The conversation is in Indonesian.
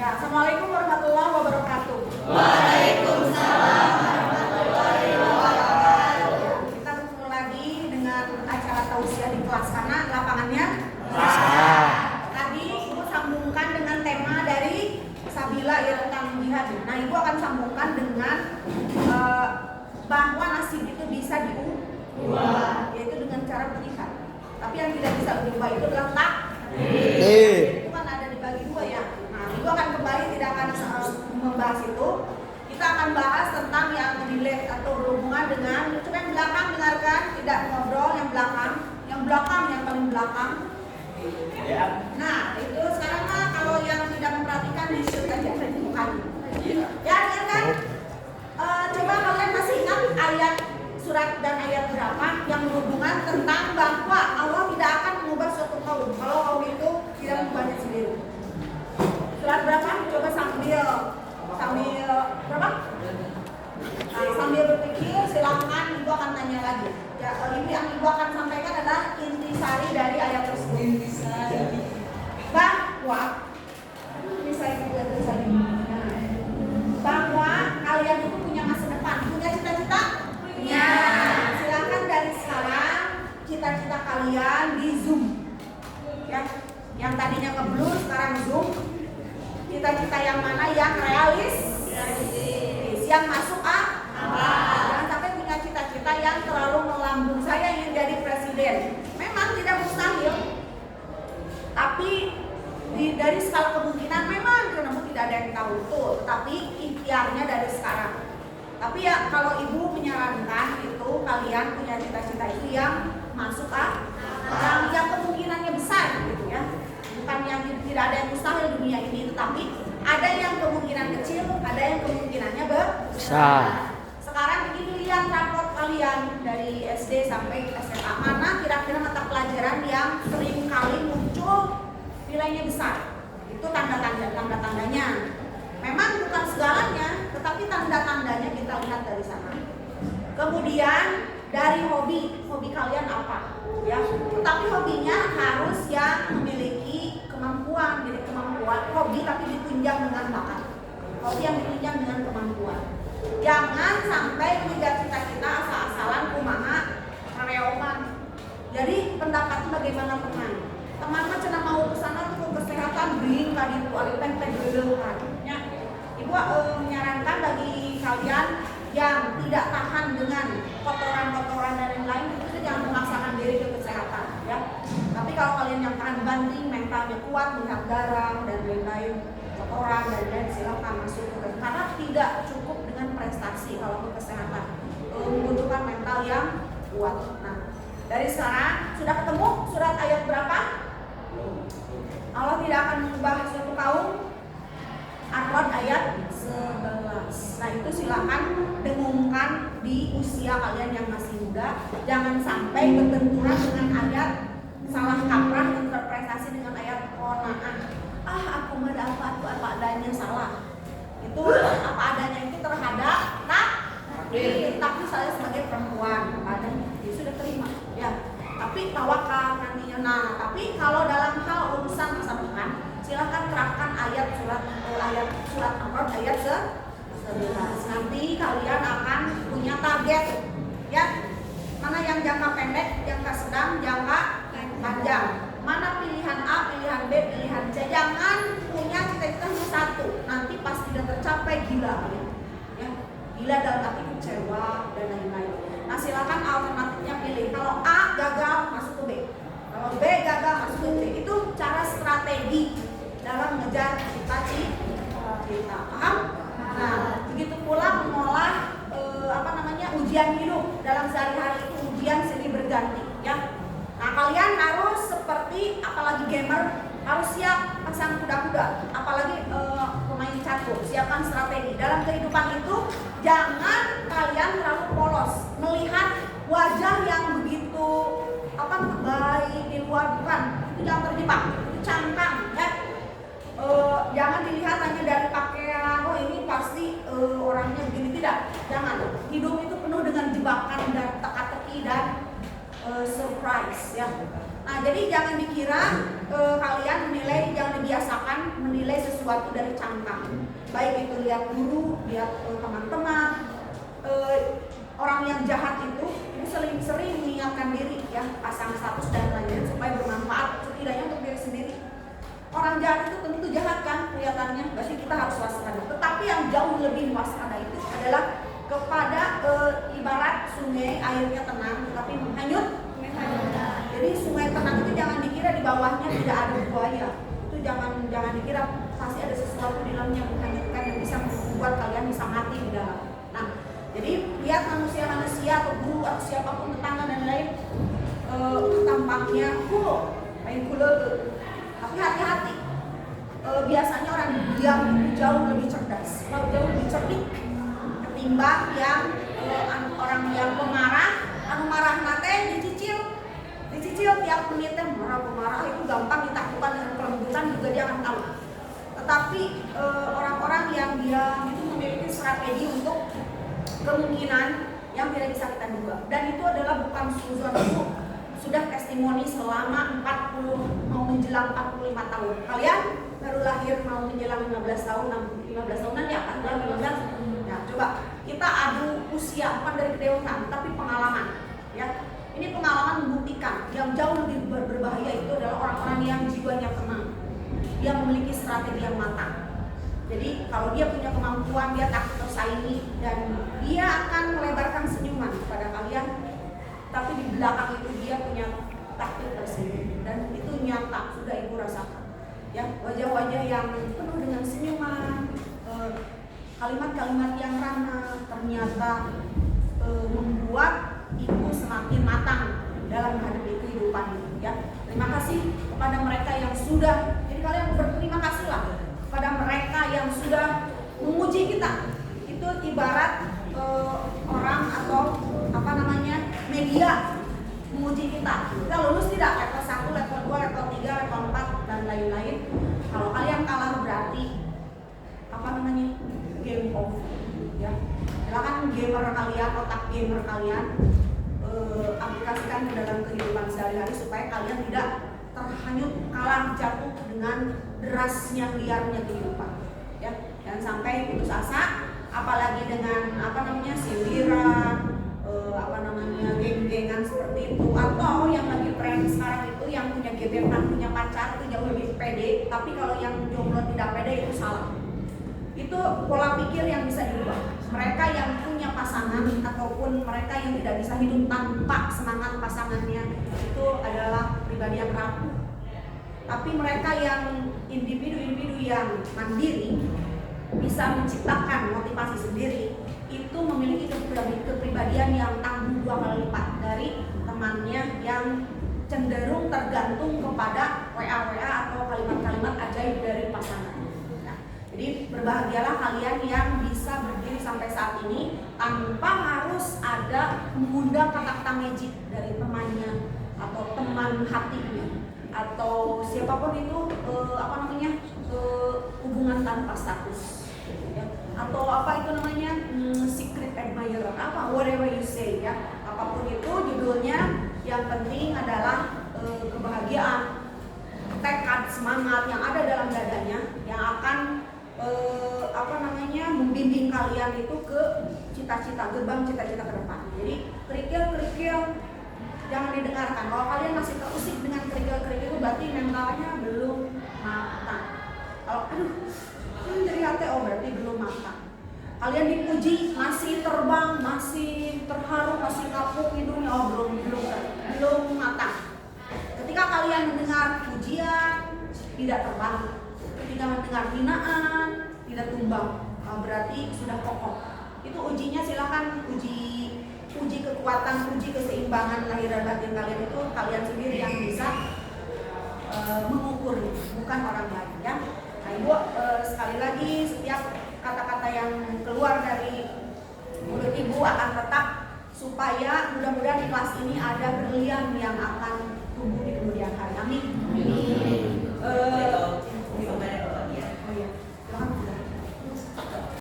Ya, Assalamualaikum warahmatullahi wabarakatuh. Waalaikumsalam warahmatullahi wabarakatuh. Kita bertemu lagi dengan acara tausiah di kelas karena lapangannya. Tadi Ibu sambungkan dengan tema dari Sabila ya tentang jihad. Nah, Ibu akan sambungkan dengan bahwa nasib itu bisa diubah, yaitu dengan cara berjihad. Tapi yang tidak bisa diubah itu adalah takdir. Itu kan ada dibagi dua ya. Nah, Ibu akan kembali tidak akan membahas itu. Kita akan bahas tentang yang relate atau berhubungan dengan coba yang belakang dengarkan, tidak ngobrol yang belakang yang paling belakang. Nah, itu sekarang mah kalau yang tidak memperhatikan di shoot aja bukan. Ya, dengarkan. Coba kalian masih ingat ayat surat dan ayat berapa yang berhubungan tentang bahwa Allah tidak akan mengubah suatu kaum kalau kaum itu tidak mengubahnya sendiri. Surat berapa? Coba sambil berapa? Nah, sambil berpikir silakan Ibu akan tanya lagi. Ya, ini yang Ibu akan sampaikan adalah intisari dari ayat tersebut. Bahwa bahwa kalian itu punya masa depan, punya cita-cita? Punya. Silakan dari sekarang cita-cita kalian di Zoom. Ya, yang tadinya nge-blur sekarang Zoom. Cita-cita yang mana yang realistis, yang masuk jangan sampai punya cita-cita yang terlalu melambung. Saya ingin jadi presiden. Memang tidak mustahil, tapi dari skala kemungkinan memang karena tidak ada yang tahu tuh. Tetapi ikhtiarnya dari sekarang. Tapi ya kalau Ibu menyarankan itu kalian punya cita-cita itu yang masuk yang kemungkinannya besar gitu ya. Bukan yang tidak ada yang mustahil dunia ini, tetapi ada yang kemungkinan kecil, ada yang kemungkinannya besar. Sekarang begini, lihat raport kalian dari SD sampai SMA, mana kira-kira mata pelajaran yang sering kali muncul nilainya besar. Itu tanda-tandanya. Memang bukan segalanya, tetapi tanda-tandanya kita lihat dari sana. Kemudian dari hobi kalian apa? Ya, tetapi hobinya harus yang memiliki kemampuan, jadi kemampuan hobi tapi ditunjang dengan bakat. Hobi yang ditunjang dengan kemampuan. Jangan sampai mengejar cita-cita asal-asalan kumaha kareoman. Jadi pendapatnya bagaimana pemain? Teman-teman cenah mau ke sana tuh kesehatan bring tadi itu alipen tegeulehan. Ya. Ibu menyarankan bagi kalian yang tidak tahan dengan kotoran-kotoran dan yang lain itu jangan memaksakan diri ke kesehatan ya. Tapi kalau kalian yang tahan banting, mentalnya kuat, melihat garam dan lain-lain, kotoran dan lain-lain, silakan masuk ke karena tidak cukup dengan prestasi kalau ke kesehatan. Membutuhkan mental yang kuat. Nah, dari sekarang sudah ketemu surat ayat berapa? Allah tidak akan mengubah suatu kaum. Ar-Ra'd ayat 11. Nah, itu silakan dengungkan di usia kalian yang masih muda. Jangan sampai berbenturan dengan ayat salah kaprah interpretasi dengan ayat qanaah. Aku mah apa adanya salah. Itu apa adanya itu terhadap takdir. Tapi saya sebagai perempuan adanya sudah terima ya. Tapi tawakal nantinya. Nah, tapi kalau dalam hal urusan masa depan silahkan terapkan ayat surat Ar-Ra'd ayat 11. Nanti kalian akan punya target ya. Mana yang jangka pendek, jangka sedang, jangka panjang. Mana pilihan A, pilihan B, pilihan C. Jangan punya cita-cita hanya satu. Nanti pas tidak tercapai gila ya. Gila dalam arti kecewa dan lain-lain. Nah, silakan alternatifnya pilih. Kalau A gagal masuk ke B. Kalau B gagal masuk ke C. Itu cara strategi dalam mengejar cita-cita. Paham? Nah, begitu pula mengolah ujian hidup dalam sehari-hari itu ujian silih berganti ya. Nah, kalian harus seperti apalagi gamer harus siap pasang kuda-kuda, apalagi pemain catur, siapkan strategi. Dalam kehidupan itu jangan kalian terlalu polos melihat wajah yang begitu baik di luar, bukan, itu jangan terjebak, itu cangkang ya. Jangan dilihat hanya dari pakaian, ini pasti orangnya begini, tidak. Jangan. Hidup itu penuh dengan jebakan dan teka-teki dan surprise ya. Nah, jadi jangan dikira kalian menilai, jangan dibiasakan menilai sesuatu dari cangkang. Baik itu lihat guru, lihat teman-teman. Orang yang jahat itu sering mengingatkan diri ya, pasang status dan lain-lain supaya bermanfaat setidaknya untuk diri sendiri. Orang jahat itu tentu jahat kan kelihatannya, berarti kita harus waspada. Tetapi yang jauh lebih waspada itu adalah kepada ibarat sungai, airnya tenang tetapi menghanyut. Jadi sungai tenang itu jangan dikira di bawahnya tidak ada buaya. Itu jangan dikira pasti ada sesuatu di dalamnya menghanyutkan dan bisa membuat kalian bisa mati di dalam. Nah, jadi lihat manusia atau guru atau siapapun tetangga dan lain tampaknya main cool tuh. Tapi hati-hati. Biasanya orang diam itu jauh lebih cerdas, jauh lebih cerdik ketimbang yang orang yang pemarah, marah nate dicicil tiap menitnya marah itu gampang ditaklukkan dengan kelembutan juga dia akan tahu. Tetapi orang-orang yang diam itu memiliki strategi untuk kemungkinan yang tidak bisa kita duga, dan itu adalah bukan suzon, itu sudah testimoni selama 40 mau menjelang 45 tahun. Kalian baru lahir mau menjelang 15 tahunan ya kan, 15. Nah, coba kita adu usia bukan dari kedewasaan tapi pengalaman ya. Ini pengalaman membuktikan yang jauh lebih berbahaya itu adalah orang-orang yang jiwanya tenang, dia memiliki strategi yang matang. Jadi kalau dia punya kemampuan, dia takut tersaingi dan dia akan melebarkan senyuman kepada kalian, tapi di belakang itu dia punya taktik tersendiri dan itu nyata, sudah ibu rasakan ya, wajah-wajah yang penuh dengan senyuman, kalimat-kalimat yang ramah ternyata membuat ibu semakin matang dalam menghadapi kehidupan itu ya. Terima kasih kepada mereka yang sudah, jadi kalian berterima kasihlah kepada mereka yang sudah menguji kita. Itu ibarat orang atau media menguji kita. Kita lulus tidak level 1, level 2, level 3, level 4 dan lain-lain. Kalau kalian kalah berarti game over ya. Silakan gamer kalian, otak gamer kalian aplikasikan ke dalam kehidupan sehari-hari supaya kalian tidak terhanyut kalah jatuh dengan derasnya liarnya kehidupan ya. Jangan sampai putus asa, apalagi dengan sindiran, geng-gengan seperti itu, atau yang lagi tren sekarang itu yang punya gebetan, punya pacar itu jauh lebih pede, tapi kalau yang jomblo tidak pede itu salah. Itu pola pikir yang bisa dirubah. Mereka yang punya pasangan ataupun mereka yang tidak bisa hidup tanpa semangat pasangannya itu adalah pribadi yang rapuh. Tapi mereka yang individu-individu yang mandiri bisa menciptakan motivasi sendiri, itu memiliki kepribadian yang tangguh 2 kali lipat dari temannya yang cenderung tergantung kepada WA atau kalimat-kalimat ajaib dari pasangan. Nah, jadi berbahagialah kalian yang bisa berdiri sampai saat ini tanpa harus ada mengundang kata-kata magic dari temannya atau teman hatinya atau siapapun itu hubungan tanpa status ya. Atau secret admirer, whatever you say ya, apapun itu judulnya, yang penting adalah kebahagiaan, tekad, semangat yang ada dalam dadanya yang akan membimbing kalian itu ke cita-cita, gerbang cita-cita ke depan. Jadi kerikil jangan didengarkan. Kalau kalian masih terusik dengan kerikil itu berarti mentalnya belum matang. Kalau dari hati berarti belum matang. Kalian dipuji masih terbang, masih terharu, masih ngapuk hidungnya, belum matang. Ketika kalian mendengar pujian tidak terbang, ketika mendengar hinaan tidak tumbang, berarti sudah kokoh. Itu ujinya, silakan uji kekuatan, uji keseimbangan lahir dan batin kalian, itu kalian sendiri yang bisa mengukur, bukan orang lain ya. Nah, Ibu sekali lagi, setiap kata-kata yang keluar dari mulut Ibu akan tetap, supaya mudah-mudahan di kelas ini ada berlian yang akan